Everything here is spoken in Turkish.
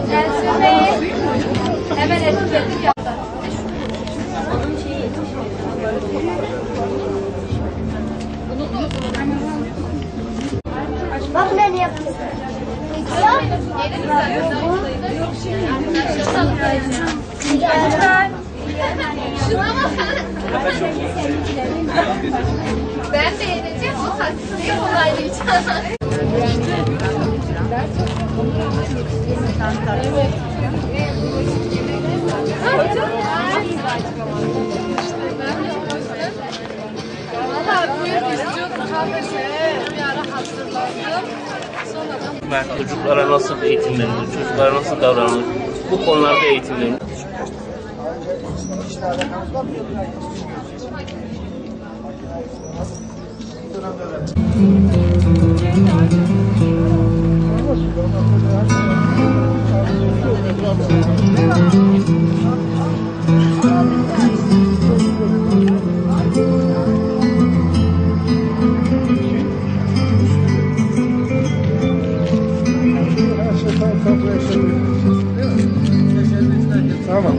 Nelsin Bey, hemen etiketlik yap. Bak ne yaptın? Ben de yeneceğim, o taksitliği kolaylayacağım. Çocuklara nasıl eğitim verilir, çocuklara nasıl davranılır, bu konularda eğitim verilir. Tamam.